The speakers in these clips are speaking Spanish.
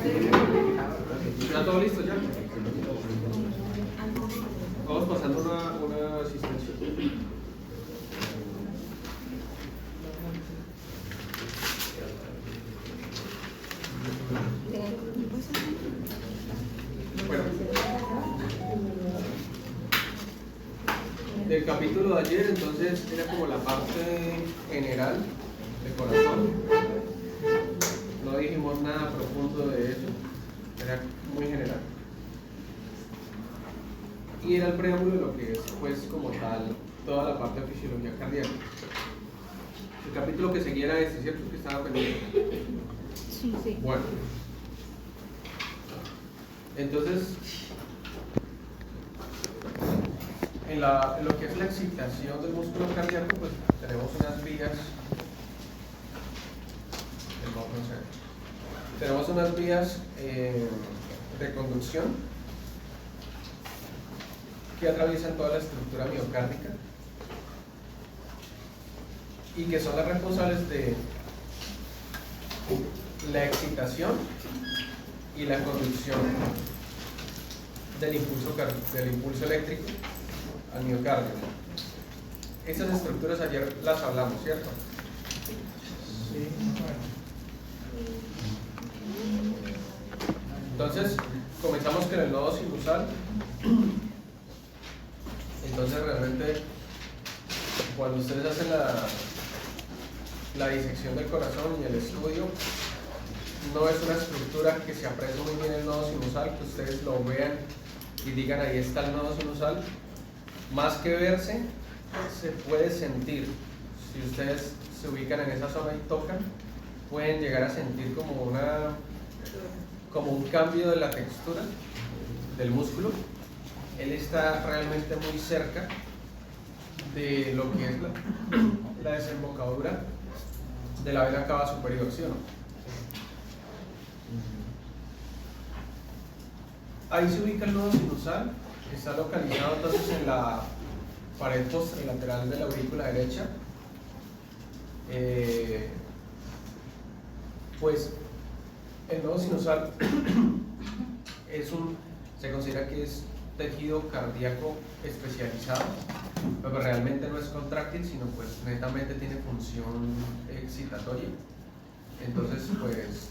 ¿Ya todo listo ya? Vamos pasando una asistencia. Bueno, del capítulo de ayer, entonces era como la parte general del corazón. No dijimos nada profundo de eso, era muy general. Y era el preámbulo de lo que es, pues, como tal, toda la parte de fisiología cardíaca. El capítulo que seguía era este, ¿cierto? Que estaba pendiente. Sí. Bueno. Entonces, en lo que es la excitación del músculo cardíaco, pues tenemos unas vías. Tenemos unas vías de conducción que atraviesan toda la estructura miocárdica y que son las responsables de la excitación y la conducción del impulso eléctrico al miocardio. Esas estructuras ayer las hablamos, ¿cierto? Sí, Entonces, comenzamos con el nodo sinusal. Entonces, realmente, cuando ustedes hacen la disección del corazón y el estudio, no es una estructura que se aprecie muy bien el nodo sinusal, que ustedes lo vean y digan ahí está el nodo sinusal. Más que verse, se puede sentir. Si ustedes se ubican en esa zona y tocan, pueden llegar a sentir como un cambio de la textura del músculo. Él está realmente muy cerca de lo que es la desembocadura de la vena cava superior, ¿sí o no? Ahí se ubica el nodo sinusal, está localizado entonces en la pared posterolateral de la aurícula derecha. Pues el nodo sinusal se considera que es tejido cardíaco especializado, pero realmente no es contráctil, sino pues netamente tiene función excitatoria. Entonces pues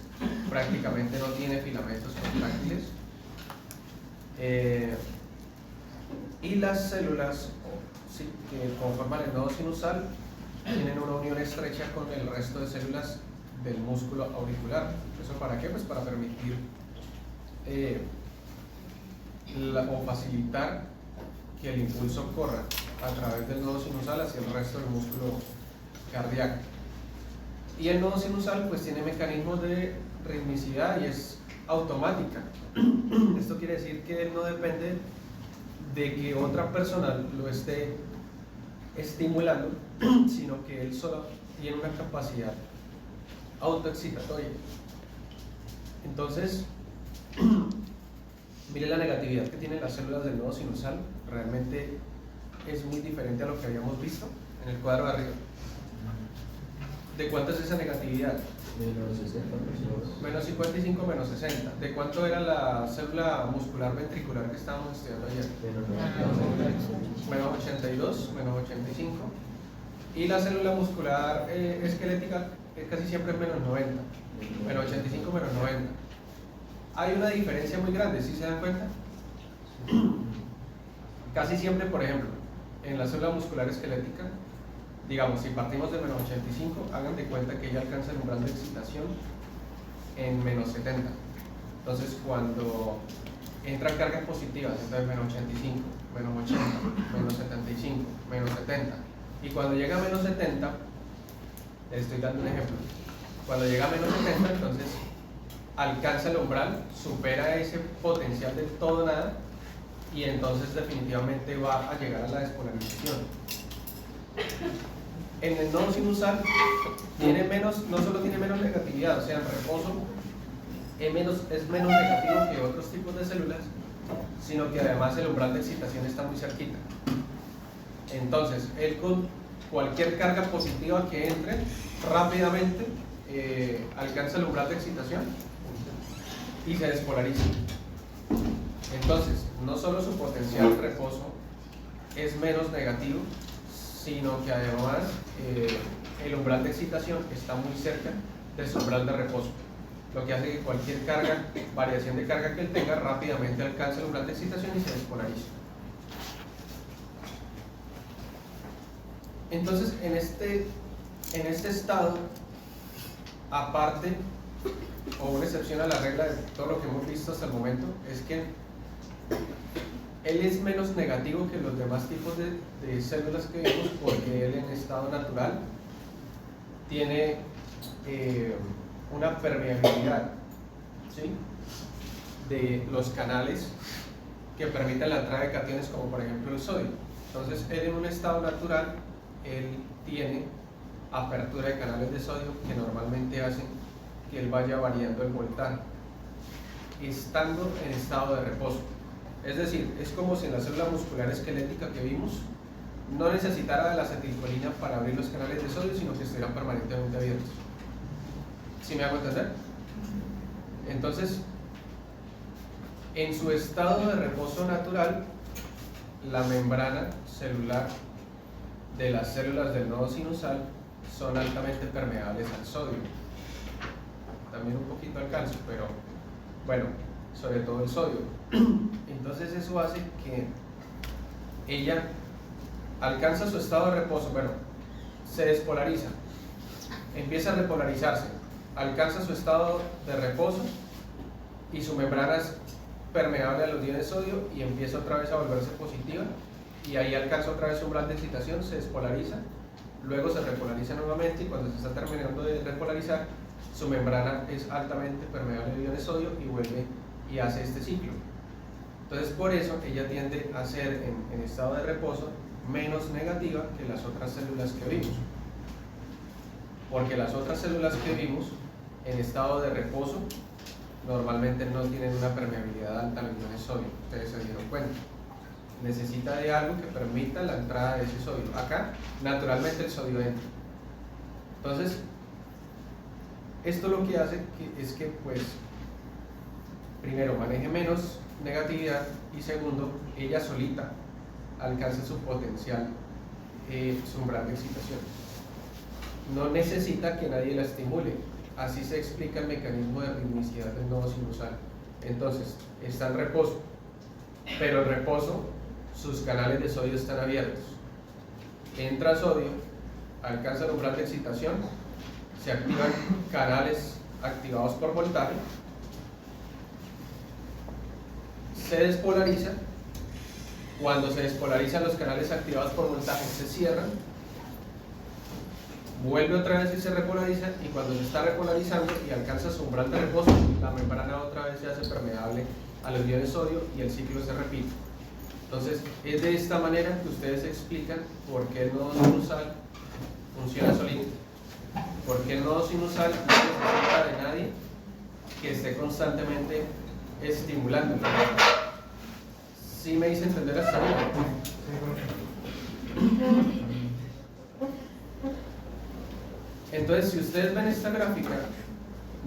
prácticamente no tiene filamentos contráctiles. Y las células que conforman el nodo sinusal tienen una unión estrecha con el resto de células del músculo auricular. ¿Eso para qué? Pues para permitir o facilitar que el impulso corra a través del nodo sinusal hacia el resto del músculo cardíaco. Y el nodo sinusal pues tiene mecanismos de ritmicidad y es automática. Esto quiere decir que él no depende de que otra persona lo esté estimulando, sino que él solo tiene una capacidad autoexcitatoria. Entonces, mire la negatividad que tienen las células del nodo sinusal. Realmente es muy diferente a lo que habíamos visto en el cuadro de arriba. ¿De cuánto es esa negatividad? Menos 60, Menos 55, menos 60. ¿De cuánto era la célula muscular ventricular que estábamos estudiando ayer? Menos 82, menos 85. Y la célula muscular esquelética casi siempre es menos 90. Menos 85, menos 90. Hay una diferencia muy grande, ¿sí se dan cuenta? Casi siempre, por ejemplo, en la célula muscular esquelética, digamos, si partimos de menos 85, hagan de cuenta que ella alcanza el umbral de excitación en menos 70. Entonces, cuando entran cargas positivas, entonces menos 85, menos 80, menos 75, menos 70. Y cuando llega a menos 70, les estoy dando un ejemplo. Cuando llega a menos 70, entonces alcanza el umbral, supera ese potencial de todo nada y entonces definitivamente va a llegar a la despolarización. En el nodo sinusal tiene menos, no solo tiene menos negatividad, o sea, en reposo es menos negativo que otros tipos de células, sino que además el umbral de excitación está muy cerquita. Entonces, él con cualquier carga positiva que entre, rápidamente alcanza el umbral de excitación y se despolariza. Entonces, no solo su potencial de reposo es menos negativo, sino que además el umbral de excitación está muy cerca de su umbral de reposo, lo que hace que cualquier carga, variación de carga que él tenga, rápidamente alcance el umbral de excitación y se despolariza. Entonces, en este estado, aparte, o una excepción a la regla de todo lo que hemos visto hasta el momento, es que él es menos negativo que los demás tipos de células que vimos, porque él en estado natural tiene una permeabilidad, ¿sí?, de los canales que permiten la entrada de cationes, como por ejemplo el sodio. Entonces, él en un estado natural, él tiene apertura de canales de sodio que normalmente hacen que él vaya variando el voltaje, estando en estado de reposo. Es decir, es como si en la célula muscular esquelética que vimos no necesitara de la acetilcolina para abrir los canales de sodio, sino que estuvieran permanentemente abiertos. ¿Sí me hago entender? Entonces, en su estado de reposo natural, la membrana celular de las células del nodo sinusal son altamente permeables al sodio. También un poquito al calcio, pero bueno, sobre todo el sodio. Entonces eso hace que ella alcanza su estado de reposo, bueno, se despolariza, empieza a repolarizarse, alcanza su estado de reposo y su membrana es permeable a los iones de sodio y empieza otra vez a volverse positiva, y ahí alcanza otra vez su umbral de excitación, se despolariza, luego se repolariza nuevamente, y cuando se está terminando de repolarizar, su membrana es altamente permeable a iones de sodio y vuelve y hace este ciclo. Entonces, por eso ella tiende a ser en estado de reposo menos negativa que las otras células que vimos, porque las otras células que vimos en estado de reposo normalmente no tienen una permeabilidad alta a los iones de sodio. Ustedes se dieron cuenta, necesita de algo que permita la entrada de ese sodio. Acá naturalmente el sodio entra. Entonces, esto lo que hace es que, pues, primero maneje menos negatividad, y segundo, ella solita alcance su potencial, su umbral de excitación. No necesita que nadie la estimule. Así se explica el mecanismo de ritmicidad del nodo sinusal. Entonces, está en reposo, pero el reposo, sus canales de sodio están abiertos. Entra sodio, alcanza el umbral de excitación, se activan canales activados por voltaje, se despolariza. Cuando se despolarizan los canales activados por voltaje, se cierran, vuelve otra vez y se repolariza, y cuando se está repolarizando y alcanza su umbral de reposo, la membrana otra vez se hace permeable a los iones de sodio y el ciclo se repite. Entonces, es de esta manera que ustedes explican por qué el nodo sinusal funciona solito, porque el nodo sinusal no necesita de nadie que esté constantemente estimulándolo. ¿Sí me hice entender hasta ahora? Entonces, si ustedes ven esta gráfica,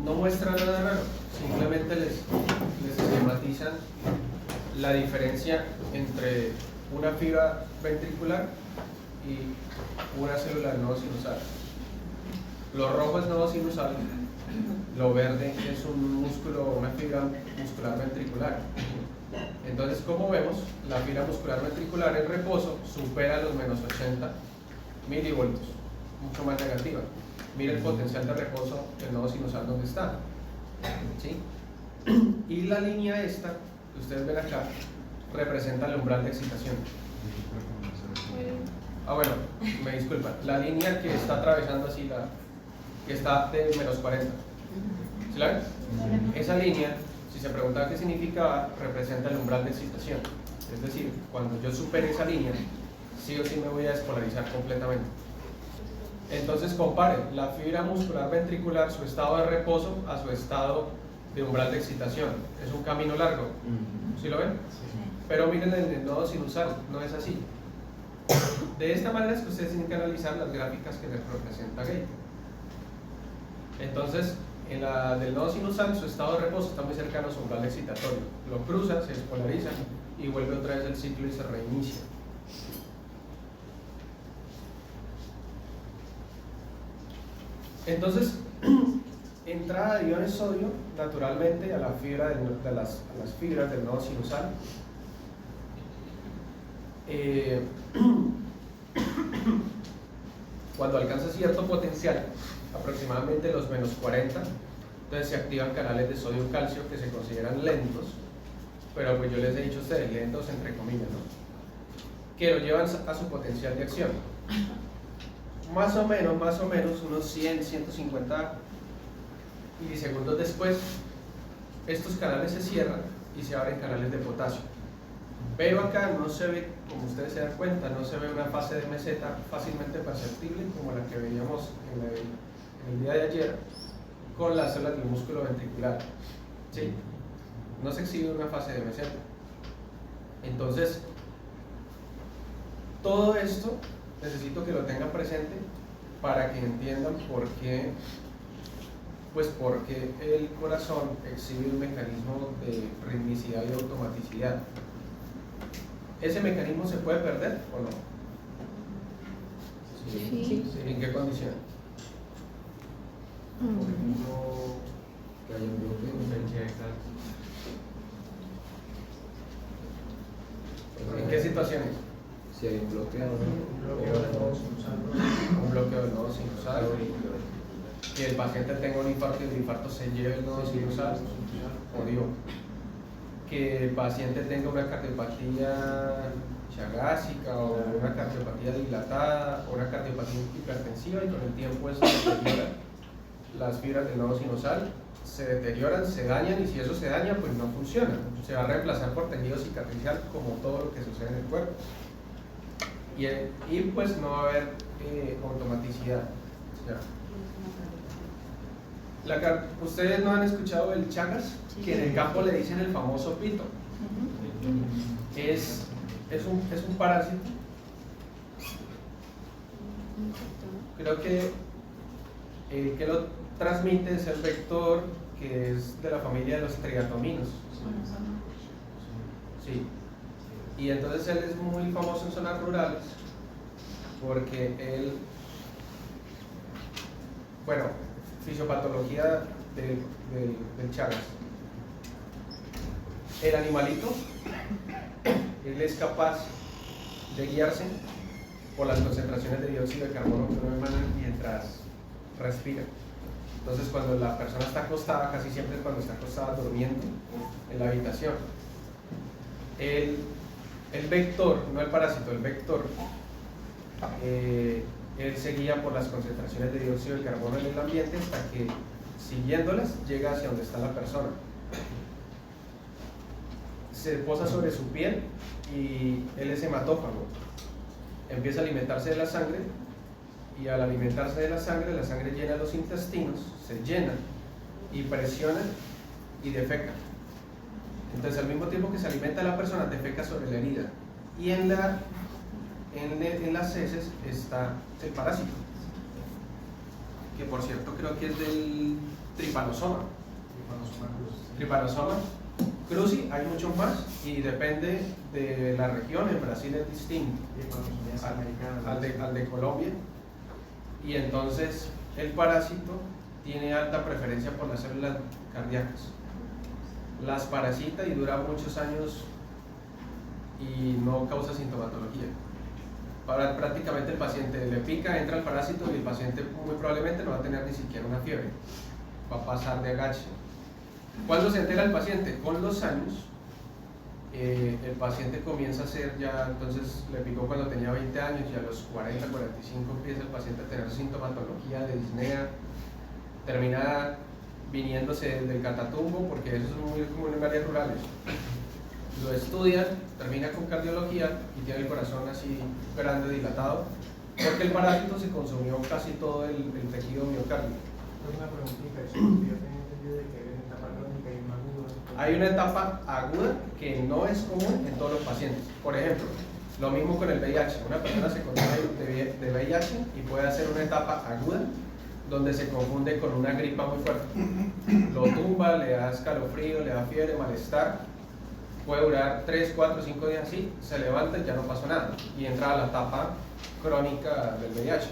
no muestra nada raro, simplemente les esquematizan la diferencia entre una fibra ventricular y una célula del nodo sinusal. Lo rojo es nodo sinusal, lo verde es un músculo, una fibra muscular ventricular. Entonces, como vemos, la fibra muscular ventricular en reposo supera los menos 80 milivoltios, mucho más negativa. Mira el potencial de reposo del nodo sinusal donde está, ¿sí? Y la línea esta que ustedes ven acá representa el umbral de excitación. Bueno, me disculpan, la línea que está atravesando así, que está de menos 40, ¿sí la ven? Esa línea, si se preguntaba qué significaba, representa el umbral de excitación. Es decir, cuando yo supere esa línea, sí o sí me voy a despolarizar completamente. Entonces comparen la fibra muscular ventricular, su estado de reposo, a su estado de umbral de excitación. Es un camino largo, ¿sí lo ven? Pero miren el nodo sinusal, no es así. De esta manera es que ustedes tienen que analizar las gráficas que les representa Gate. Entonces, En la del nodo sinusal, su estado de reposo está muy cercano a su umbral excitatorio. Lo cruza, se despolariza y vuelve otra vez el ciclo y se reinicia. Entonces, entrada de iones sodio naturalmente a la fibra a las fibras del nodo sinusal. Cuando alcanza cierto potencial, aproximadamente los menos 40, entonces se activan canales de sodio-calcio que se consideran lentos, pero pues yo les he dicho a ustedes, lentos entre comillas, ¿no? Que lo llevan a su potencial de acción. Más o menos, unos 100, 150 milisegundos después, estos canales se cierran y se abren canales de potasio. Pero acá no se ve, como ustedes se dan cuenta, no se ve una fase de meseta fácilmente perceptible como la que veíamos en el día de ayer con las células del músculo ventricular. ¿Sí? No se exhibe una fase de meseta. Entonces, todo esto necesito que lo tengan presente para que entiendan por qué, pues porque el corazón exhibe un mecanismo de ritmicidad y automaticidad. ¿Ese mecanismo se puede perder o no? Sí. ¿En qué condición? Por ejemplo, que haya un bloqueo. ¿En qué situaciones? Si hay un bloqueo, Un bloqueo del nodo sinusal, que el paciente tenga un infarto y el infarto se lleve el nodo sinusal, o digo, que el paciente tenga una cardiopatía chagásica o una cardiopatía dilatada o una cardiopatía hipertensiva y con el tiempo eso deteriora las fibras del nodo sinusal, se deterioran, se dañan y si eso se daña pues no funciona, se va a reemplazar por tejido cicatricial como todo lo que sucede en el cuerpo y pues no va a haber automaticidad. ¿Ustedes no han escuchado el Chagas? Que en el campo le dicen el famoso pito. Es un parásito. Creo que el que lo transmite es el vector que es de la familia de los triatominos. Sí. Y entonces él es muy famoso en zonas rurales porque él, bueno, fisiopatología del Chagas. El animalito, él es capaz de guiarse por las concentraciones de dióxido de carbono que uno emana mientras respira. Entonces cuando la persona está acostada, casi siempre es cuando está acostada durmiendo en la habitación, el vector, no el parásito, el vector, él se guía por las concentraciones de dióxido de carbono en el ambiente hasta que, siguiéndolas, llega hacia donde está la persona. Se posa sobre su piel y él es hematófago. Empieza a alimentarse de la sangre y al alimentarse de la sangre llena los intestinos, se llena y presiona y defeca. Entonces al mismo tiempo que se alimenta la persona, defeca sobre la herida. Y en las heces está el parásito, que por cierto creo que es del Trypanosoma cruzi. Hay muchos más y depende de la región. En Brasil es distinto al de Colombia, y entonces el parásito tiene alta preferencia por las células cardíacas, las parasita y dura muchos años y no causa sintomatología. Prácticamente el paciente le pica, entra el parásito y el paciente muy probablemente no va a tener ni siquiera una fiebre, va a pasar de agache. ¿Cuándo se entera el paciente? Con los años. El paciente comienza a ser ya, entonces le picó cuando tenía 20 años y a los 40, 45 empieza el paciente a tener sintomatología de disnea, termina viniéndose del catatumbo, porque eso es muy común en áreas rurales. Lo estudian, termina con cardiología y tiene el corazón así grande, dilatado, porque el parásito se consumió casi todo el tejido miocárdico. Una preguntita, yo tenía entendido de que hay una etapa crónica y una aguda. Hay una etapa aguda que no es común en todos los pacientes. Por ejemplo, lo mismo con el VIH. Una persona se contagia de VIH y puede hacer una etapa aguda donde se confunde con una gripa muy fuerte. Lo tumba, le da escalofrío, le da fiebre, malestar. Puede durar 3, 4, 5 días así, se levanta y ya no pasó nada. Y entra a la etapa crónica del VIH.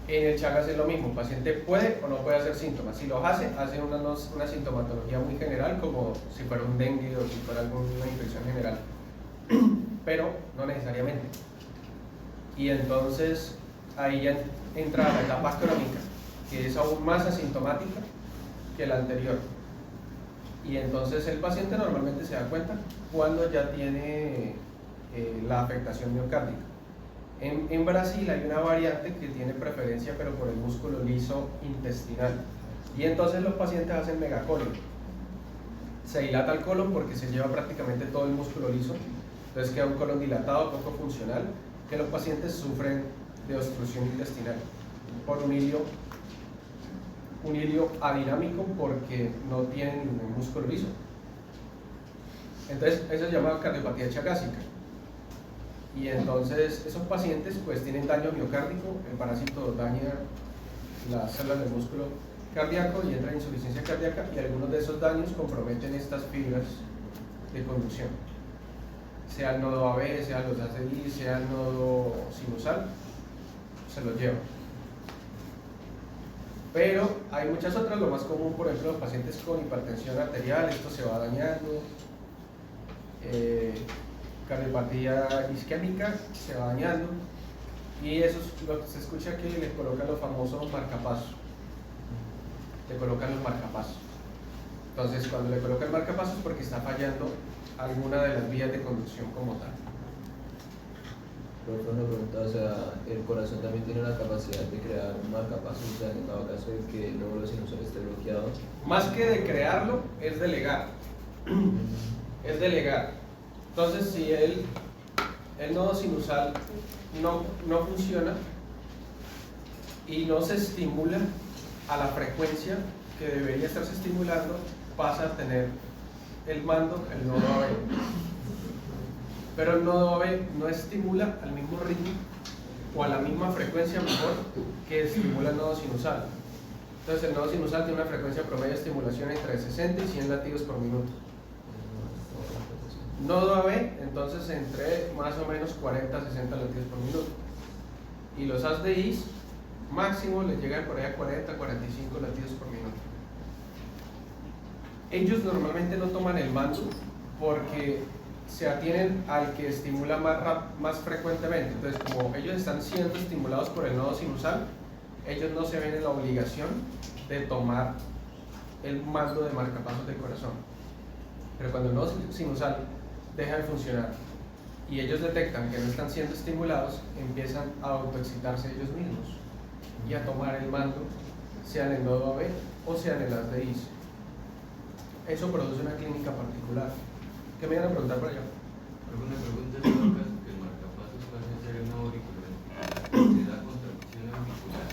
En el Chagas es lo mismo, el paciente puede o no puede hacer síntomas. Si los hace una sintomatología muy general, como si fuera un dengue o si fuera alguna infección general, pero no necesariamente. Y entonces ahí ya entra la etapa crónica, que es aún más asintomática que la anterior. Y entonces el paciente normalmente se da cuenta cuando ya tiene la afectación miocárdica. En Brasil hay una variante que tiene preferencia pero por el músculo liso intestinal, y entonces los pacientes hacen megacolon. Se dilata el colon porque se lleva prácticamente todo el músculo liso, entonces queda un colon dilatado, poco funcional, que los pacientes sufren de obstrucción intestinal por un hilio adinámico porque no tienen el músculo liso. Entonces eso se llama cardiopatía chagásica. Y entonces esos pacientes pues tienen daño miocárdico, el parásito daña las células del músculo cardíaco y entra en insuficiencia cardíaca, y algunos de esos daños comprometen estas fibras de conducción, sea el nodo AB, sea los ACI, sea el nodo sinusal, se los lleva. Pero hay muchas otras, lo más común, por ejemplo, los pacientes con hipertensión arterial, esto se va dañando. Cardiopatía isquémica se va dañando, y eso es lo que se escucha, que le colocan los famosos marcapasos. Le colocan los marcapasos. Entonces, cuando le colocan marcapasos, porque está fallando alguna de las vías de conducción como tal. Profe, una pregunta, o sea, el corazón también tiene la capacidad de crear un marcapasos, o sea, en dado caso de que el lóbulo sinusal esté bloqueado. Más que de crearlo, es delegar. Es delegar. Entonces, si el nodo sinusal no funciona y no se estimula a la frecuencia que debería estarse estimulando, pasa a tener el mando, el nodo AB. Pero el nodo AB no estimula al mismo ritmo o a la misma frecuencia, mejor, que estimula el nodo sinusal. Entonces el nodo sinusal tiene una frecuencia promedio de estimulación entre 60 y 100 latidos por minuto. Nodo AB, entonces entre más o menos 40 a 60 latidos por minuto. Y los ASDIs máximo les llegan por ahí a 40 a 45 latidos por minuto. Ellos normalmente no toman el mando porque se atienen al que estimula más frecuentemente. Entonces, como ellos están siendo estimulados por el nodo sinusal, ellos no se ven en la obligación de tomar el mando de marcapasos del corazón. Pero cuando el nodo sinusal deja de funcionar y ellos detectan que no están siendo estimulados, empiezan a autoexcitarse ellos mismos y a tomar el mando, sea en el nodo AB o sea en el ASDIs. Eso produce una clínica particular. ¿Qué me iban a preguntar por allá? Alguna pregunta es en caso que el marcapasos pase a ser una auricular, ¿se da contracción auricular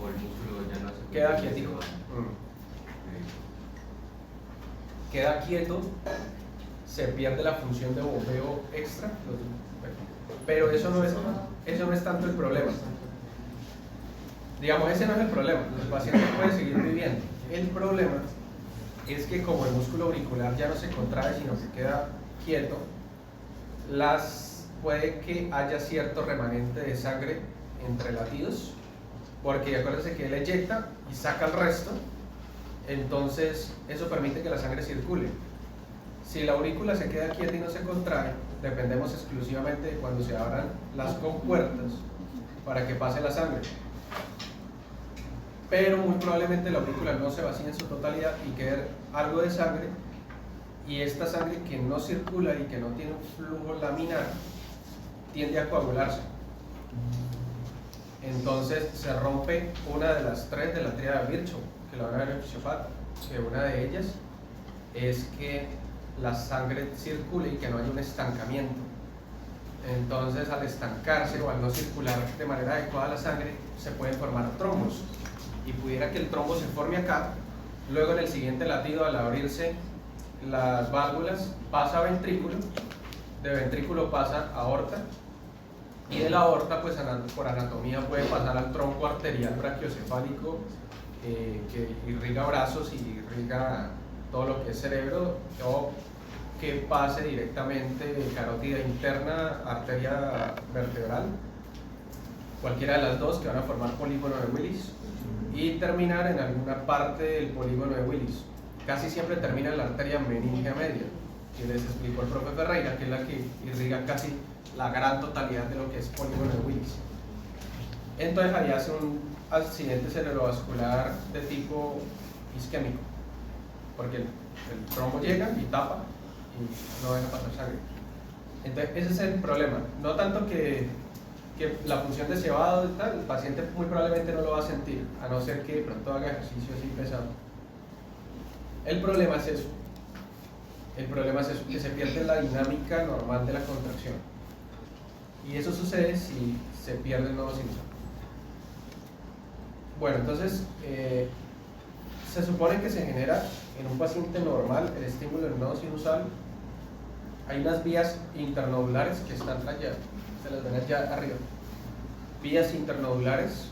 o el músculo ya no hace? Queda quietico. Queda quieto, se pierde la función de bombeo extra, pero eso no es tanto el problema. Digamos, ese no es el problema, el paciente puede seguir viviendo. El problema es que como el músculo auricular ya no se contrae, sino que queda quieto, puede que haya cierto remanente de sangre entre latidos, porque acuérdense que él eyecta y saca el resto, entonces eso permite que la sangre circule. Si la aurícula se queda quieta y no se contrae, dependemos exclusivamente de cuando se abran las compuertas para que pase la sangre. Pero muy probablemente la aurícula no se vacíe en su totalidad y quede algo de sangre, y esta sangre que no circula y que no tiene un flujo laminar tiende a coagularse. Entonces se rompe una de las tres de la tríada de Virchow, que lo van a ver en fisiopata, que una de ellas es que la sangre circule y que no haya un estancamiento. Entonces, al estancarse o al no circular de manera adecuada la sangre, se pueden formar trombos, y pudiera que el trombo se forme acá, luego en el siguiente latido, al abrirse las válvulas, pasa a ventrículo, de ventrículo pasa a aorta, Y de la aorta, pues por anatomía puede pasar al tronco arterial brachiocefálico, que irriga brazos y irriga todo lo que es cerebro, o que pase directamente de carótida interna, arteria vertebral, cualquiera de las dos que van a formar polígono de Willis, y terminar en alguna parte del polígono de Willis. Casi siempre termina en la arteria meningea media, que les explicó el profe Ferreira, que es la que irriga casi la gran totalidad de lo que es polígono de Willis. Entonces ahí hace un accidente cerebrovascular de tipo isquémico, porque el trombo llega y tapa y no deja pasar sangre. Entonces ese es el problema, no tanto que la función de cebado y tal, el paciente muy probablemente no lo va a sentir, a no ser que de pronto haga ejercicio así pesado. El problema es eso. El problema es eso, que se pierde la dinámica normal de la contracción. Y eso sucede si se pierde el nodo sinusal. Bueno, entonces, se supone que se genera en un paciente normal el estímulo del nodo sinusal. Hay unas vías internodulares que están allá, se las ven allá arriba. Vías internodulares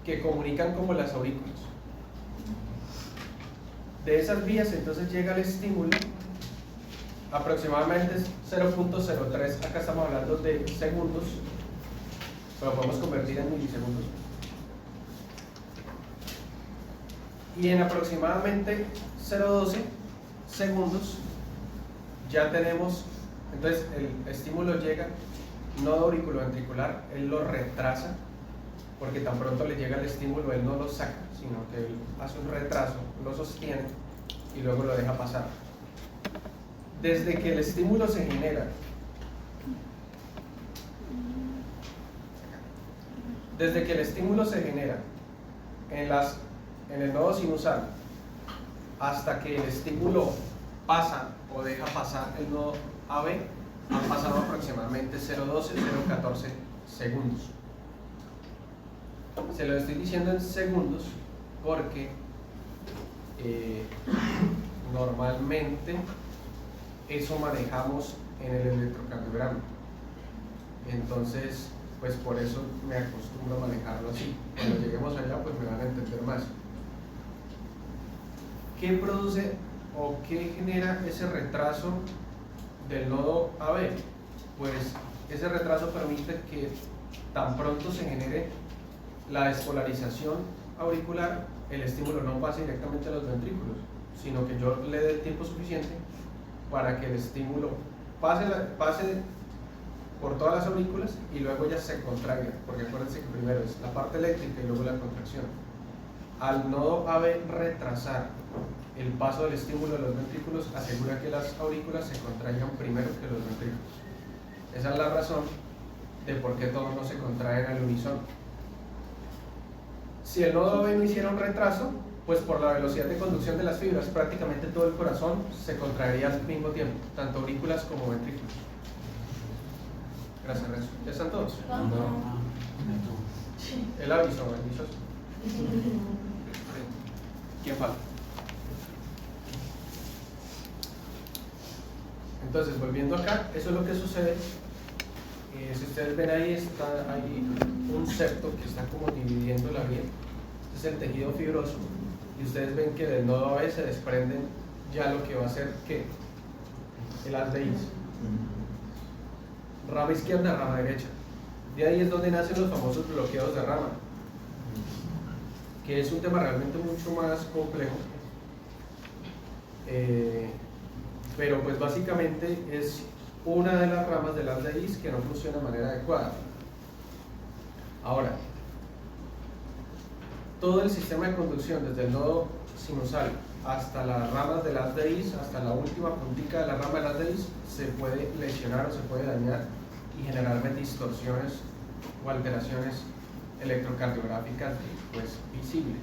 que comunican como las aurículas. De esas vías entonces llega el estímulo, aproximadamente 0.03, acá estamos hablando de segundos, pero podemos convertir en milisegundos. Y en aproximadamente 0.12 segundos ya tenemos, entonces el estímulo llega, nodo auriculoventricular, él lo retrasa, porque tan pronto le llega el estímulo, él no lo saca, sino que él hace un retraso, lo sostiene y luego lo deja pasar. Desde que el estímulo se genera, en el nodo sinusal, hasta que el estímulo pasa o deja pasar el nodo AB, han pasado aproximadamente 0.12, 0.14 segundos. Se lo estoy diciendo en segundos porque normalmente eso manejamos en el electrocardiograma. Entonces, pues por eso me acostumbro a manejarlo así. Cuando lleguemos allá, pues me van a entender más. ¿Qué produce o qué genera ese retraso del nodo AB? Pues ese retraso permite que tan pronto se genere la despolarización auricular, el estímulo no pase directamente a los ventrículos, sino que yo le dé el tiempo suficiente para que el estímulo pase por todas las aurículas y luego ya se contraiga, porque acuérdense que primero es la parte eléctrica y luego la contracción. Al nodo AB retrasar el paso del estímulo de los ventrículos, asegura que las aurículas se contraigan primero que los ventrículos. Esa es la razón de por qué todos no se contraen al unísono. Si el nodo AB no hiciera un retraso, pues por la velocidad de conducción de las fibras, prácticamente todo el corazón se contraería al mismo tiempo, tanto aurículas como ventrículos. Gracias, Renzo. ¿Ya están todos? El aviso. ¿Quién falta? Entonces, volviendo acá, eso es lo que sucede. Si ustedes ven ahí, está ahí un septo que está como dividiendo la vía. Este es el tejido fibroso. Y ustedes ven que del nodo AB se desprenden ya lo que va a ser, ¿qué? El haz de His. Rama izquierda, rama derecha. De ahí es donde nacen los famosos bloqueos de rama, que es un tema realmente mucho más complejo. Pero pues básicamente es una de las ramas del haz de His que no funciona de manera adecuada. Ahora, todo el sistema de conducción desde el nodo sinusal hasta las ramas del haz de His, hasta la última puntica de la rama del haz de His, se puede lesionar o se puede dañar y generarme distorsiones o alteraciones electrocardiográficas pues visibles.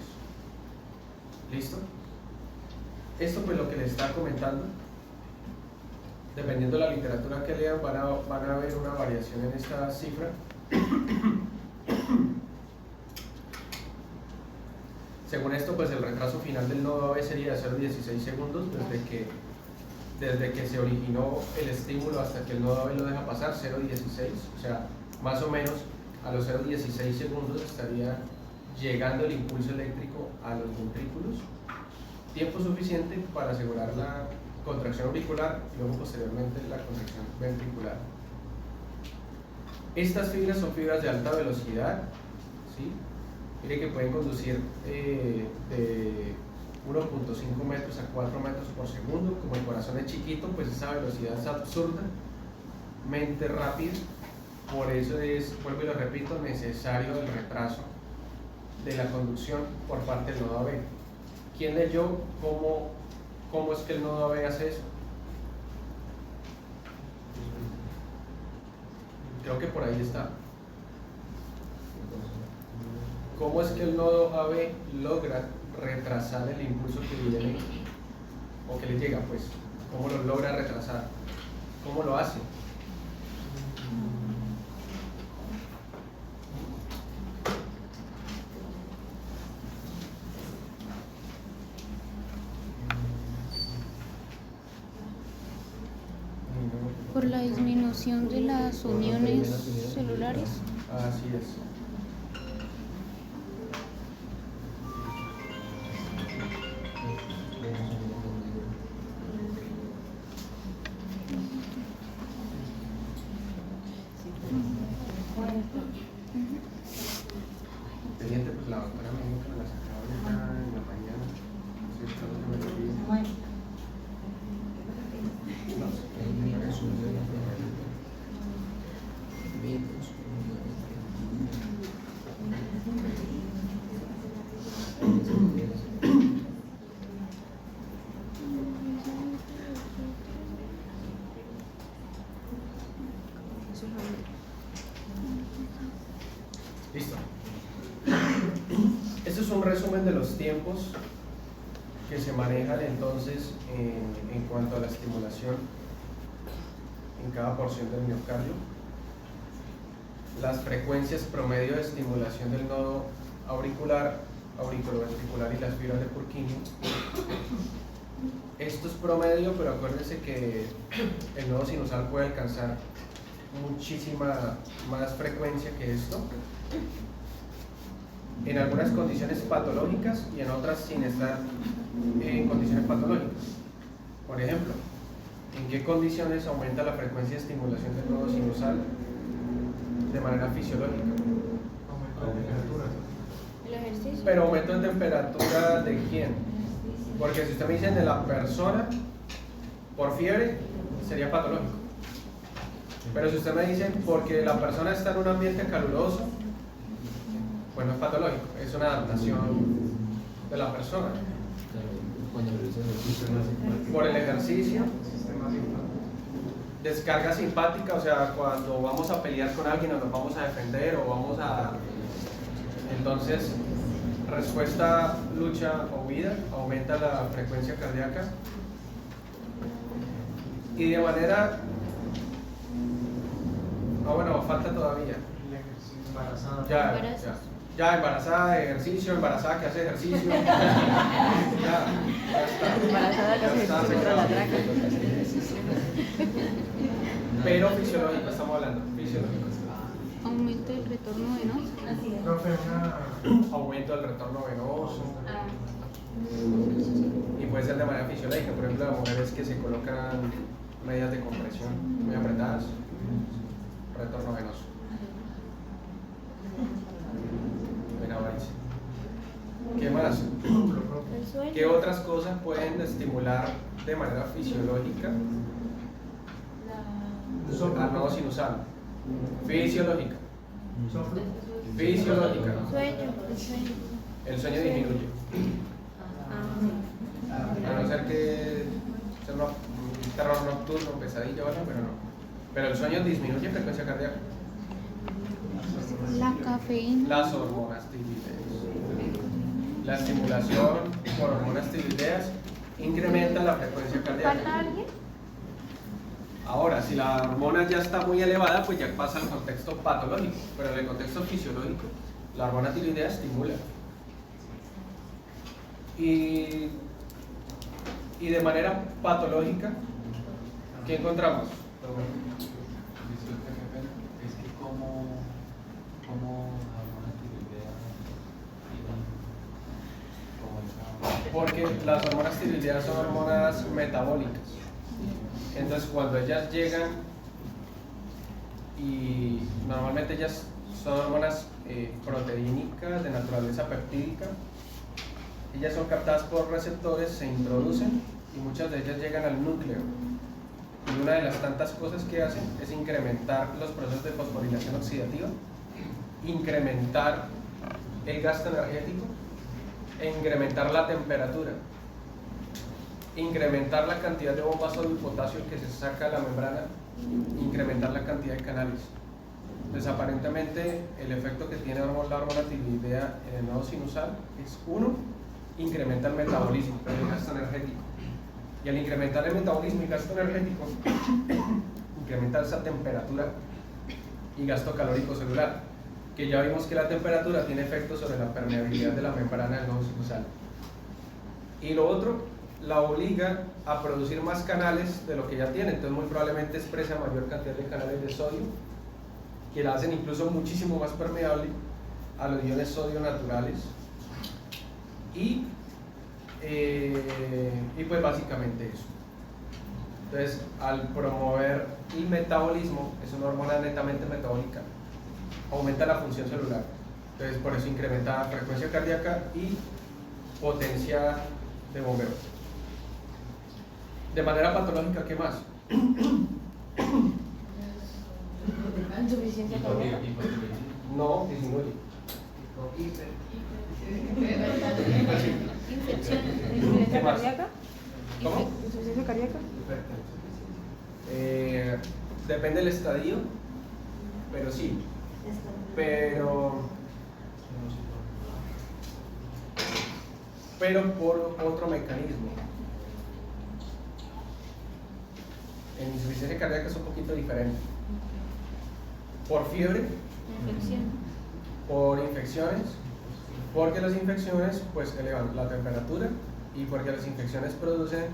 ¿Listo? Esto pues lo que les está comentando, dependiendo de la literatura que lean van a ver una variación en esta cifra. Según esto, pues el retraso final del nodo AB sería de 0.16 segundos desde que se originó el estímulo hasta que el nodo AB lo deja pasar, 0.16, o sea, más o menos a los 0,16 segundos estaría llegando el impulso eléctrico a los ventrículos, tiempo suficiente para asegurar la contracción auricular y luego posteriormente la contracción ventricular. Estas fibras son fibras de alta velocidad, ¿sí? Mire que pueden conducir de 1.5 metros a 4 metros por segundo. Como el corazón es chiquito, pues esa velocidad es absurdamente rápida. Por eso es, vuelvo y lo repito, necesario el retraso de la conducción por parte del nodo AB. ¿Quién leyó cómo es que el nodo AB hace eso? Creo que por ahí está. ¿Cómo es que el nodo AB logra retrasar el impulso que viene o que le llega? Pues, ¿cómo lo logra retrasar? ¿Cómo lo hace? Por la disminución de las uniones celulares. Así es. Pendiente, pues la doctora me dijo que me la sacaba ahorita en la mañana. Sí, está lo que me lo pide. No sé. Listo. Este es un resumen de los tiempos que se manejan entonces en cuanto a la estimulación en cada porción del miocardio. Las frecuencias promedio de estimulación del nodo auricular, auriculoventricular y las fibras de Purkinje. Esto es promedio, pero acuérdense que el nodo sinusal puede alcanzar muchísima más frecuencia que esto, en algunas condiciones patológicas y en otras sin estar en condiciones patológicas. Por ejemplo, ¿en qué condiciones aumenta la frecuencia de estimulación del nodo sinusal de manera fisiológica? Aumento de temperatura. El ejercicio. Pero aumento de temperatura ¿de quién? Porque si usted me dice de la persona por fiebre, sería patológico. Pero si usted me dice porque la persona está en un ambiente caluroso, pues no es patológico, es una adaptación de la persona. Por el ejercicio, Sistema simpático. descarga simpática, o sea, cuando vamos a pelear con alguien o nos vamos a defender o vamos a... Entonces, respuesta, lucha o huida, aumenta la frecuencia cardíaca. Y de manera... Ah, bueno, falta todavía. El ejercicio embarazada. Ya embarazada, ejercicio, embarazada que hace ejercicio. ya está. Embarazada que hace ejercicio contra la traca. Pero fisiológico estamos hablando, fisiológico. Aumenta el retorno venoso. Profe, una... Aumento del retorno venoso. Y puede ser de manera fisiológica, por ejemplo, las mujeres que se colocan medidas de compresión muy apretadas, retorno venoso. Venga, vais. ¿Qué más? El sueño. ¿Qué otras cosas pueden estimular de manera fisiológica al nodo sinusal? Fisiológica. Soplo. Fisiológica. Sueño. El sueño. El sueño disminuye. A no ser que sea un terror nocturno, pesadilla o algo, pero no. Pero el sueño disminuye frecuencia cardíaca. La cafeína. Las hormonas tiroideas. La estimulación por hormonas tiroideas incrementa la frecuencia cardíaca. ¿Falta alguien? Ahora, si la hormona ya está muy elevada, pues ya pasa al contexto patológico, pero en el contexto fisiológico, la hormona tiroidea estimula. Y de manera patológica, ¿qué encontramos? Disculpe, qué pena. Es que como cómo hormonas tiroideas tienen como esa... Porque las hormonas tiroideas son hormonas metabólicas. Entonces cuando ellas llegan, y normalmente ellas son hormonas proteínicas de naturaleza peptídica, ellas son captadas por receptores, se introducen y muchas de ellas llegan al núcleo. Y una de las tantas cosas que hacen es incrementar los procesos de fosforilación oxidativa, incrementar el gasto energético e incrementar la temperatura, incrementar la cantidad de bombas sodio y potasio que se saca de la membrana, incrementar la cantidad de canales. Entonces aparentemente el efecto que tiene la hormona tiroidea en el nodo sinusal es uno, incrementa el metabolismo, el gasto energético. Y al incrementar el metabolismo y gasto energético, incrementa esa temperatura y gasto calórico celular, que ya vimos que la temperatura tiene efectos sobre la permeabilidad de la membrana del nodo sinusal. Y lo otro, la obliga a producir más canales de lo que ya tiene, entonces muy probablemente expresa mayor cantidad de canales de sodio, que la hacen incluso muchísimo más permeable a los iones sodio naturales. Y pues básicamente eso. Entonces, al promover el metabolismo, es una hormona netamente metabólica, aumenta la función celular. Entonces, por eso incrementa frecuencia cardíaca y potencia de bombeo. De manera patológica, ¿qué más? Insuficiencia cardíaca. No, disminuye. Insuficiencia cardíaca. ¿Cómo? Insuficiencia cardíaca. Depende del estadio, pero sí. Pero por otro mecanismo. En insuficiencia cardíaca es un poquito diferente. Por fiebre, Infección. por infecciones, porque las infecciones pues elevan la temperatura y porque las infecciones producen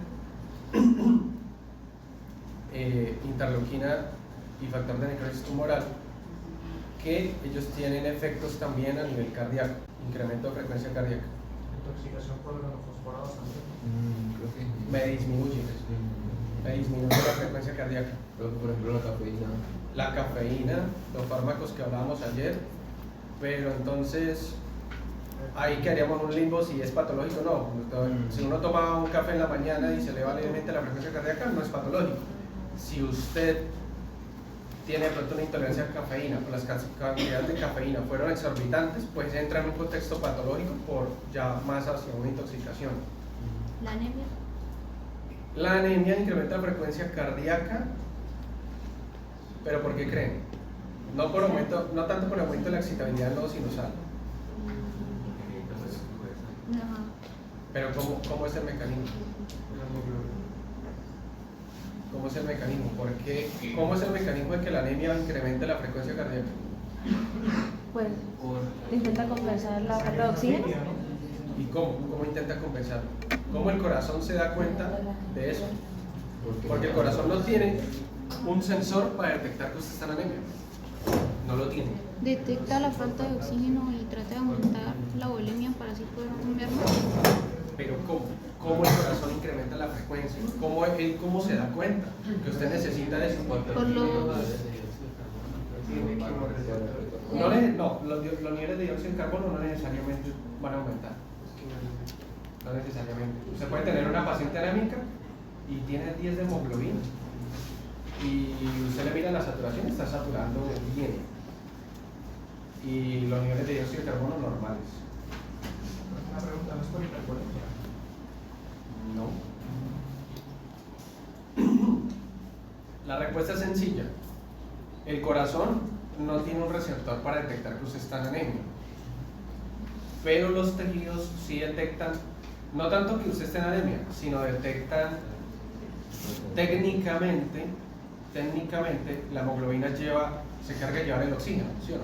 interleuquina y factor de necrosis tumoral, que ellos tienen efectos también a nivel cardíaco, incremento de frecuencia cardíaca. Intoxicación por organofosforados también. Creo que Me disminuye la frecuencia cardíaca. creo que por ejemplo La cafeína, los fármacos que hablábamos ayer, pero entonces ahí quedaríamos en un limbo si es patológico o no. Si uno toma un café en la mañana y se eleva levemente la frecuencia cardíaca, no es patológico. Si usted tiene de pronto una intolerancia a cafeína, o las cantidades de cafeína fueron exorbitantes, pues entra en un contexto patológico por ya más hacia una intoxicación. La anemia. La anemia incrementa la frecuencia cardíaca, pero ¿por qué creen? No tanto por el aumento de la excitabilidad del nodo sinusal. Ajá. Pero ¿cómo es el mecanismo? ¿Cómo es el mecanismo? ¿Cómo es el mecanismo de que la anemia incremente la frecuencia cardíaca? Pues intenta compensar la falta de oxígeno. ¿Y cómo intenta compensarlo? ¿Cómo el corazón se da cuenta de eso? Porque el corazón no tiene un sensor para detectar que usted está en anemia. No lo tiene. Detecta la falta de oxígeno y trata de aumentar la volemia para así poder cambiarlo. Pero ¿cómo el corazón incrementa la frecuencia? ¿Cómo se da cuenta que usted necesita eso? Por los los niveles de dióxido de carbono no necesariamente van a aumentar. No necesariamente. Usted puede tener una paciente anémica y tiene 10 de hemoglobina y usted le mira la saturación, está saturando bien, y los niveles de dióxido de carbono normales. Una pregunta, ¿no es por hipercolemia? No. La respuesta es sencilla. El corazón no tiene un receptor para detectar que usted está en anemia, pero los tejidos sí detectan, no tanto que usted esté en anemia, sino detectan técnicamente la hemoglobina se carga de llevar el oxígeno, ¿sí o no?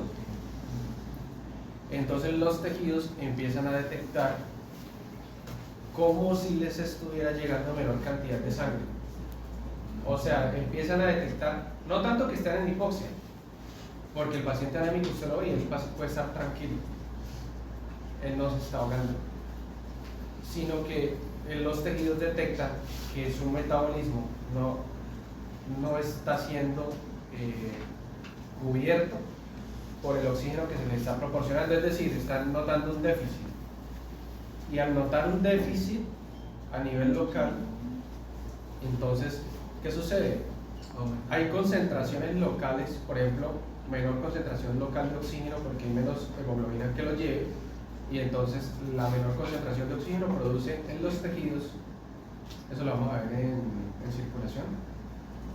Entonces los tejidos empiezan a detectar como si les estuviera llegando menor cantidad de sangre. O sea, empiezan a detectar, no tanto que estén en hipoxia, Porque el paciente anémico usted lo ve y él puede estar tranquilo, él no se está ahogando, sino que los tejidos detectan que su metabolismo no está siendo cubierto por el oxígeno que se le está proporcionando, es decir, están notando un déficit. Y al notar un déficit a nivel local, entonces, ¿qué sucede? Hay concentraciones locales, por ejemplo, menor concentración local de oxígeno porque hay menos hemoglobina que lo lleve, y entonces la menor concentración de oxígeno produce en los tejidos, eso lo vamos a ver en circulación,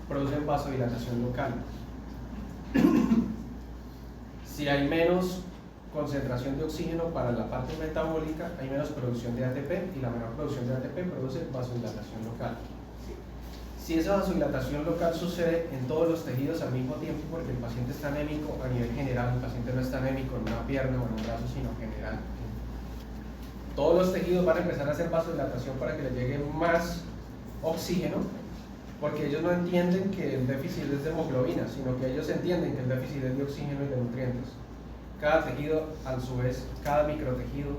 producen vasodilatación local. Si hay menos concentración de oxígeno para la parte metabólica, hay menos producción de ATP, y la menor producción de ATP produce vasodilatación local. Si esa vasodilatación local sucede en todos los tejidos al mismo tiempo, porque el paciente está anémico a nivel general, el paciente no está anémico en una pierna o en un brazo, sino general, todos los tejidos van a empezar a hacer vasodilatación para que le llegue más oxígeno, porque ellos no entienden que el déficit es de hemoglobina, sino que ellos entienden que el déficit es de oxígeno y de nutrientes. Cada tejido, a su vez, cada microtejido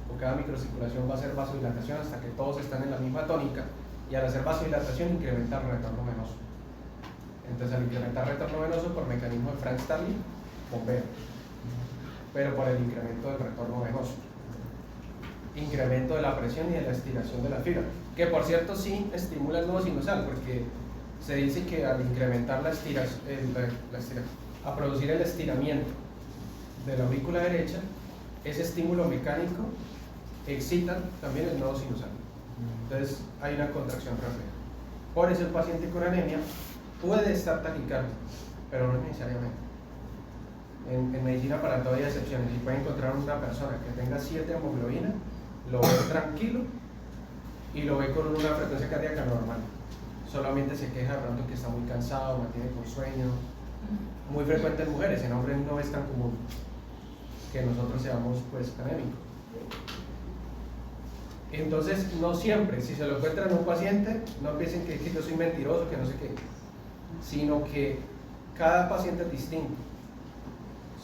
o cada microcirculación va a hacer vasodilatación hasta que todos están en la misma tónica, y al hacer vasodilatación incrementa el retorno venoso. Entonces, al incrementar el retorno venoso por mecanismo de Frank-Starling, bombea, pero por el incremento del retorno venoso, incremento de la presión y de la estiración de la fibra, que por cierto sí estimula el nodo sinusal, porque se dice que al incrementar a producir el estiramiento de la aurícula derecha, ese estímulo mecánico excita también el nodo sinusal. Entonces hay una contracción refleja. Por eso el paciente con anemia puede estar taquicárdico, pero no necesariamente. En medicina para todo hay excepciones, y puede encontrar una persona que tenga 7 hemoglobina, lo ve tranquilo y lo ve con una frecuencia cardíaca normal. Solamente se queja de pronto que está muy cansado, mantiene con sueño. Muy frecuente en mujeres, en hombres no es tan común que nosotros seamos pues anémicos. Entonces, no siempre, si se lo encuentran en un paciente, no piensen que yo soy mentiroso, que no sé qué, sino que cada paciente es distinto.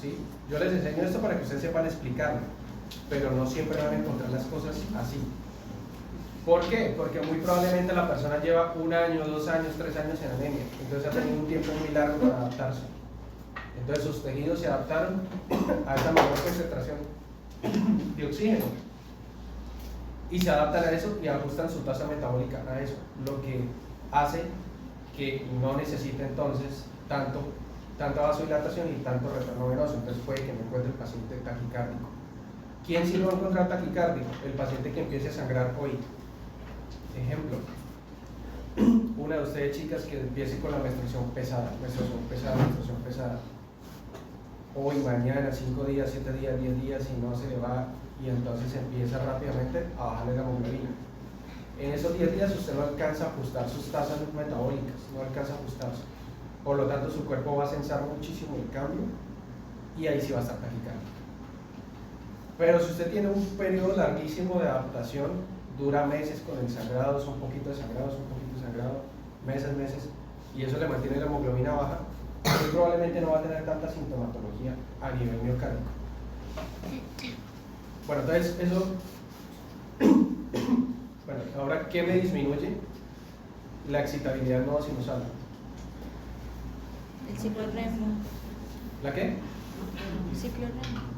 ¿Sí? Yo les enseño esto para que ustedes sepan explicarlo, pero no siempre van a encontrar las cosas así. ¿Por qué? Porque muy probablemente la persona lleva 1 año, 2 años, 3 años en anemia, entonces ha tenido un tiempo muy largo para adaptarse. Entonces sus tejidos se adaptaron a esa mayor concentración de oxígeno y se adaptan a eso y ajustan su tasa metabólica a eso, lo que hace que no necesite entonces tanta vasodilatación y tanto retorno venoso. Entonces puede que me encuentre el paciente taquicárdico. ¿Quién sí lo va a encontrar taquicárdico? El paciente que empiece a sangrar hoy. Ejemplo, una de ustedes chicas que empiece con la menstruación pesada, menstruación pesada, hoy, mañana, 5 días, 7 días, 10 días, y no se le va, y entonces empieza rápidamente a bajarle la hemoglobina. En esos 10 días usted no alcanza a ajustar sus tasas metabólicas, no alcanza a ajustarse, por lo tanto su cuerpo va a sensar muchísimo el cambio y ahí sí va a estar taquicárdico. Pero si usted tiene un periodo larguísimo de adaptación, dura meses con el sangrado, un poquito de sangrado, meses, y eso le mantiene la hemoglobina baja, muy probablemente no va a tener tanta sintomatología a nivel miocárdico. Bueno, entonces eso, bueno, ahora, ¿qué me disminuye? La excitabilidad del nodo sinusal. El ciclo REM. ¿La qué? El ciclo REM.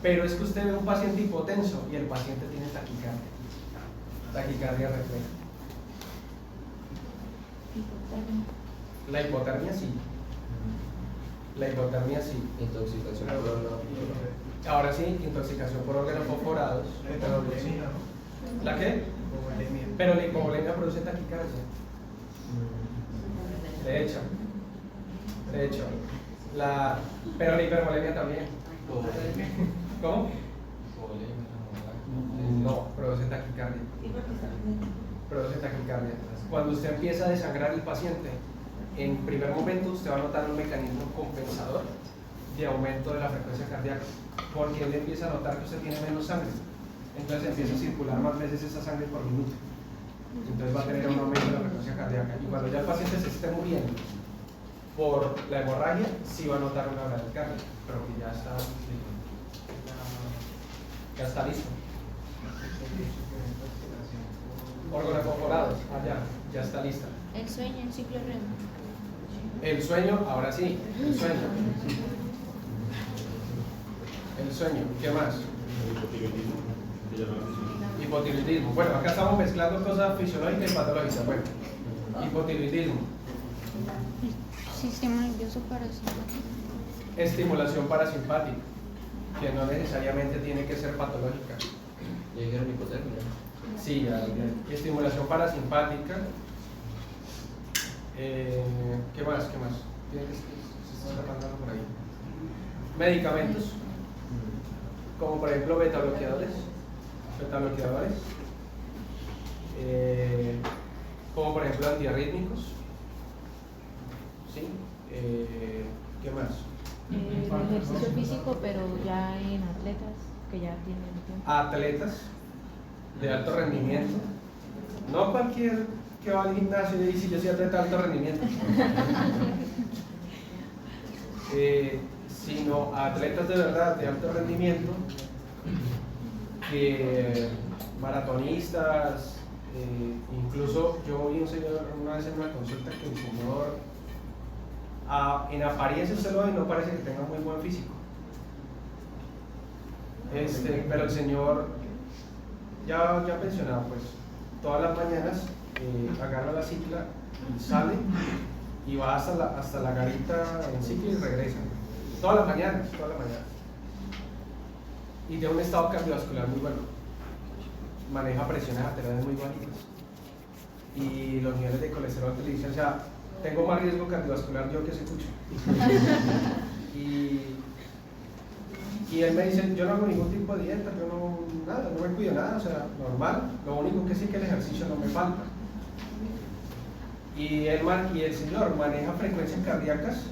Pero es que usted ve un paciente hipotenso y el paciente tiene taquicardia refleja. La hipotermia sí. Intoxicación por órgano. Ahora sí, intoxicación por órganos fosforados. ¿La qué? Pero la hipovolemia produce taquicardia. De hecho, pero la hipervolemia también. ¿Cómo? No, produce taquicardia. Cuando usted empieza a desangrar el paciente, en primer momento usted va a notar un mecanismo compensador de aumento de la frecuencia cardíaca, porque él empieza a notar que usted tiene menos sangre, entonces empieza a circular más veces esa sangre por minuto. Entonces va a tener un aumento de la frecuencia cardíaca. Y cuando ya el paciente se esté muriendo por la hemorragia, sí va a notar una bradicardia, pero que ya está listo. Órganos perforados, ya está lista. El sueño en ciclo REM. El sueño, ahora sí, el sueño. El sueño, ¿qué más? Hipotiroidismo. Bueno, acá estamos mezclando cosas fisiológicas y patológicas. Bueno, hipotiroidismo. Sistema nervioso parasimpático. Estimulación parasimpática, que no necesariamente tiene que ser patológica. Ya dijeron hipotermia. Sí, ya. Estimulación parasimpática. ¿Qué más? Tiene que se está tapando por ahí. Medicamentos, como por ejemplo beta-bloqueadores. Como por ejemplo antiarrítmicos. ¿Sí? ¿Qué más? El ejercicio físico, pero ya en atletas que ya tienen tiempo. Atletas de alto rendimiento. No cualquier que va al gimnasio y dice yo soy atleta de alto rendimiento. Sino atletas de verdad de alto rendimiento, maratonistas, incluso yo vi un señor una vez en una consulta que el señor en apariencia se lo ve y no parece que tenga muy buen físico, pero el señor ya pensionado, pues todas las mañanas agarra la cicla y sale y va hasta la garita en cicla y regresa todas las mañanas. Y tiene un estado cardiovascular muy bueno, maneja presiones arteriales muy bajitas y los niveles de colesterol que le dicen, o sea, tengo más riesgo cardiovascular yo que ese cucho. Y él me dice, yo no hago ningún tipo de dieta, yo no me cuido nada, o sea, normal, lo único que sí que el ejercicio no me falta. Y el señor maneja frecuencias cardíacas.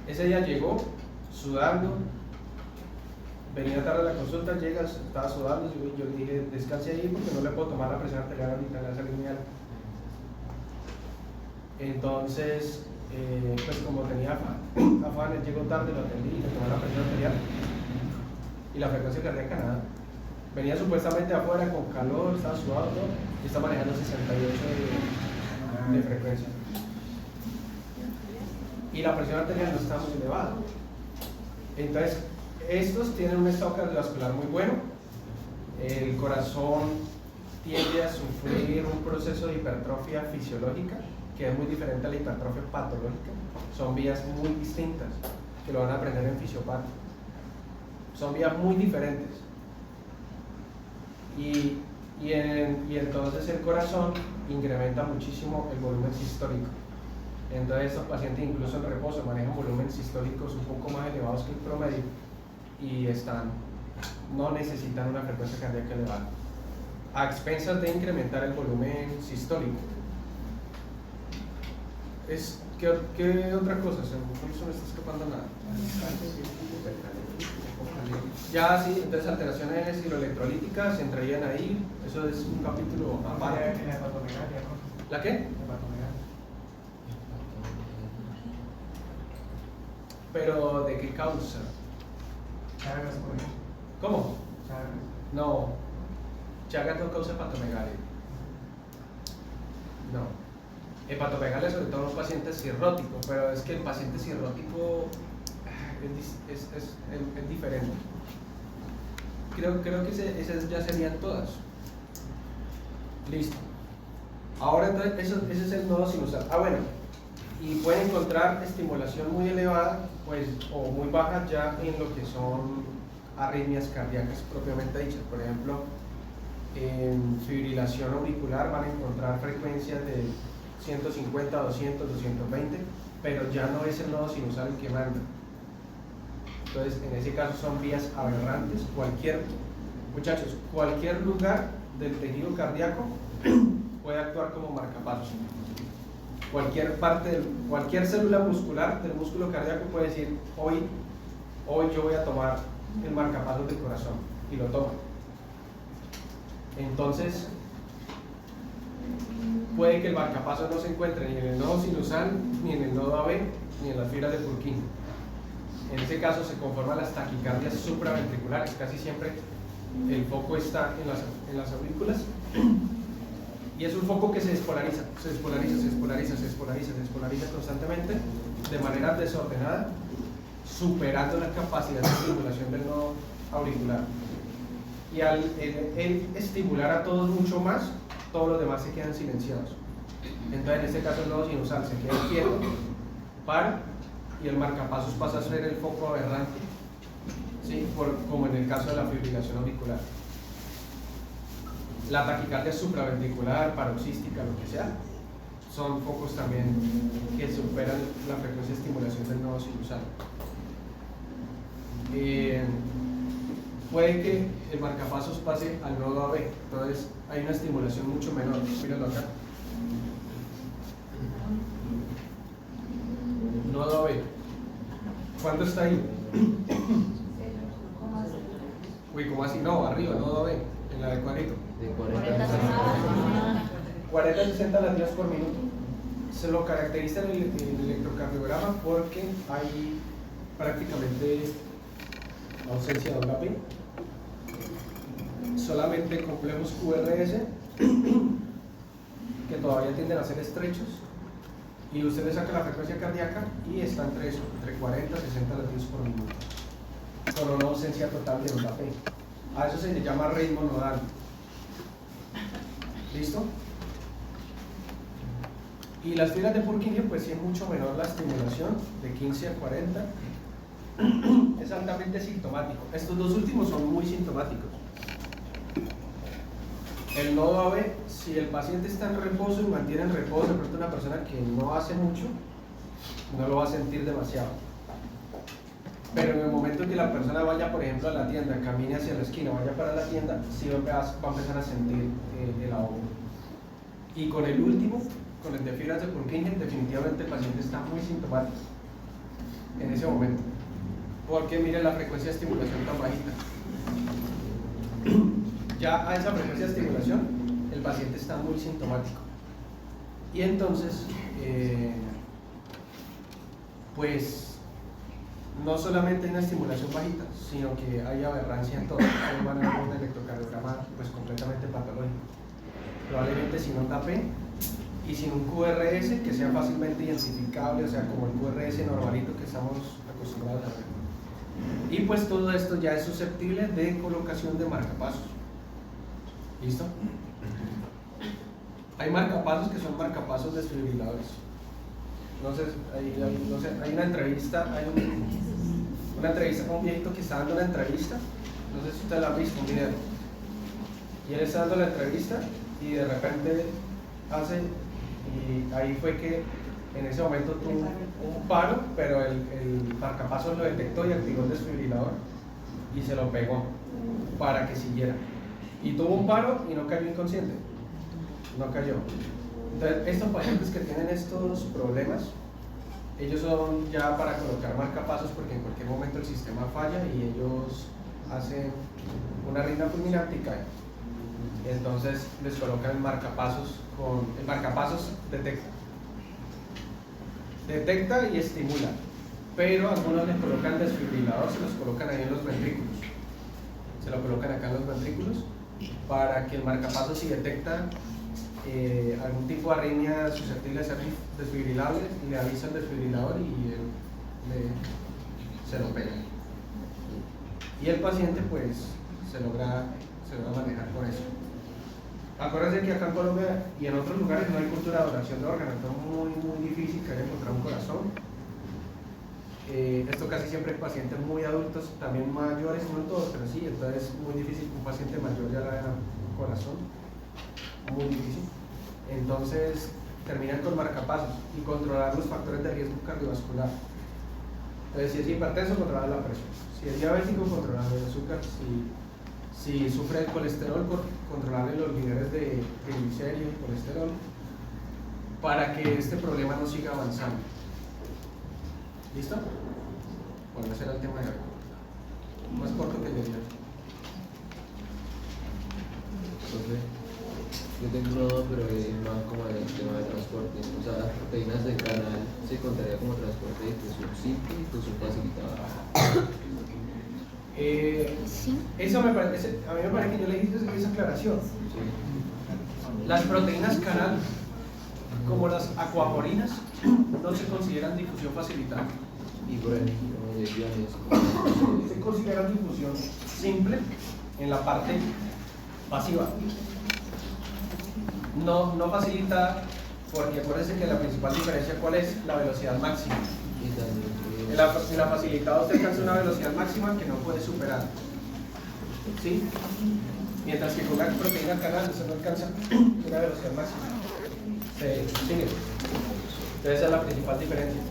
Ese día llegó sudando, venía tarde a la consulta, llega, estaba sudando, yo le dije, descanse ahí porque no le puedo tomar la presión arterial ahorita, le va a salir muy alta. Entonces, pues como tenía afán, él llegó tarde, lo atendí, le tomé la presión arterial y la frecuencia cardíaca nada. Venía supuestamente afuera con calor, estaba sudado todo, y está manejando 68 de frecuencia. Y la presión arterial no está muy elevada. Entonces, estos tienen un estado cardiovascular muy bueno. El corazón tiende a sufrir un proceso de hipertrofia fisiológica que es muy diferente a la hipertrofia patológica. Son vías muy distintas que lo van a aprender en fisiopatía. Son vías muy diferentes. Y entonces el corazón incrementa muchísimo el volumen sistólico. Entonces estos pacientes incluso en reposo manejan volúmenes sistólicos un poco más elevados que el promedio y no necesitan una frecuencia cardíaca elevada, a expensas de incrementar el volumen sistólico. ¿Qué otra cosa? No se me está escapando nada. Ya sí, entonces alteraciones hidroelectrolíticas entrarían ahí, eso es un capítulo aparte. La hepatomegalia, ¿no? ¿La qué? Hepatomegalia. Pero ¿de qué causa? Chagas, por ejemplo. ¿Cómo? Chagas. No, Chagas no causa hepatomegalia. No. Hepatomegalia sobre todo en los pacientes cirróticos, pero es que el paciente cirrótico es diferente. Creo que esas ya serían todas. Listo. Ahora entonces, ese es el nodo sinusal. Bueno, y pueden encontrar estimulación muy elevada, pues, o muy baja ya en lo que son arritmias cardíacas propiamente dichas. Por ejemplo, en fibrilación auricular van a encontrar frecuencias de 150, 200, 220, pero ya no es el nodo sinusal el que manda. Entonces, en ese caso son vías aberrantes. Muchachos, cualquier lugar del tejido cardíaco puede actuar como marcapasos. Cualquier célula muscular del músculo cardíaco puede decir, hoy yo voy a tomar el marcapasos del corazón, y lo toma. Entonces, puede que el marcapasos no se encuentre ni en el nodo sinusal, ni en el nodo AB, ni en las fibras de Purkinje. En ese caso se conforman las taquicardias supraventriculares. Casi siempre el foco está en las aurículas y es un foco que se despolariza constantemente de manera desordenada, superando la capacidad de estimulación del nodo auricular. Y al él estimular a todos mucho más, todos los demás se quedan silenciados. Entonces en este caso el nodo sinusal se queda quieto, para, y el marcapasos pasa a ser el foco aberrante, ¿sí? Como en el caso de la fibrilación auricular. La taquicardia supraventricular, paroxística, lo que sea, son focos también que superan la frecuencia de estimulación del nodo sinusal. Puede que el marcapasos pase al nodo AB, entonces hay una estimulación mucho menor. Mírenlo acá. Nodo AB. ¿Cuánto está ahí? Uy, ¿cómo así? No, arriba, nodo AB, en la de cuadrito. De 40 a 40-60 latidos por minuto. Se lo caracteriza en el electrocardiograma porque hay prácticamente ausencia de doble P. Solamente complejos QRS que todavía tienden a ser estrechos, y usted le saca la frecuencia cardíaca y está entre eso, entre 40 y 60 latidos por minuto, con una ausencia total de doble P. A eso se le llama ritmo nodal. ¿Listo? Y las fibras de Purkinje, pues sí es mucho menor la estimulación, de 15 a 40. Es altamente sintomático. Estos dos últimos son muy sintomáticos. El nodo AB, si el paciente está en reposo y mantiene en reposo, de pronto una persona que no hace mucho, no lo va a sentir demasiado. Pero en el momento en que la persona vaya, por ejemplo, a la tienda, camine hacia la esquina, vaya para la tienda, sí va a empezar a sentir el ahogo. Y con el último, con el de fibras de Purkinje, definitivamente el paciente está muy sintomático en ese momento, porque mire la frecuencia de estimulación tan bajita. Ya a esa frecuencia de estimulación el paciente está muy sintomático, y entonces pues no solamente hay una estimulación bajita, sino que hay aberrancia en todo. Ustedes van a ver un electrocardiograma pues completamente patológico, probablemente sin onda P y sin un QRS que sea fácilmente identificable, o sea, como el QRS normalito que estamos acostumbrados a ver. Y pues todo esto ya es susceptible de colocación de marcapasos. ¿Listo? Hay marcapasos que son marcapasos desfibriladores. No sé, hay una entrevista, una entrevista con un viejito que está dando una entrevista. No sé si usted la ha visto, un video. Y él está dando la entrevista y de repente hace, y ahí fue que en ese momento tuvo un paro, pero el marcapasos lo detectó y activó el desfibrilador y se lo pegó para que siguiera. Y tuvo un paro y no cayó inconsciente. No cayó. Entonces, estos pacientes que tienen estos problemas, ellos son ya para colocar marcapasos porque en cualquier momento el sistema falla y ellos hacen una arritmia fulminante y caen. Entonces les colocan marcapasos el marcapasos detecta y estimula, pero algunos les colocan desfibrilador, se los colocan ahí en los ventrículos, se lo colocan acá en los ventrículos para que el marcapasos, si detecta algún tipo de arritmia susceptible de ser desfibrilable, le avisa al desfibrilador y se lo pega, y el paciente pues se logra manejar con eso. Acuérdense que acá en Colombia y en otros lugares no hay cultura de donación de órganos, es muy difícil que haya encontrado un corazón. Esto casi siempre en pacientes muy adultos, también mayores, no en todos, pero sí, entonces es muy difícil que un paciente mayor ya le haga corazón, muy difícil. Entonces terminan con marcapasos y controlar los factores de riesgo cardiovascular. Entonces, si es hipertenso, controlar la presión; si es diabético, controlar el azúcar; si sufre de colesterol, controlarle los niveles de glicemia y colesterol, para que este problema no siga avanzando. ¿Listo? Bueno, ese era el tema de hoy. Más corto que el de ayer. Yo tengo uno, pero es más como el tema de transporte. O sea, las proteínas del canal se contaría como transporte de difusión simple y difusión facilitada. Sí. Eso me parece, a mí me parece que yo le hice esa aclaración. Sí. Las proteínas canal, como las acuaporinas, no se consideran difusión facilitada. Y por ahí, como de guiones. Se consideran difusión simple en la parte pasiva. No facilitada, porque acuérdense que la principal diferencia, ¿cuál es? La velocidad máxima. Y también. En la facilitada usted alcanza una velocidad máxima que no puede superar. ¿Sí? Mientras que con la proteína canal usted no alcanza una velocidad máxima. Sigue. Entonces esa es la principal diferencia.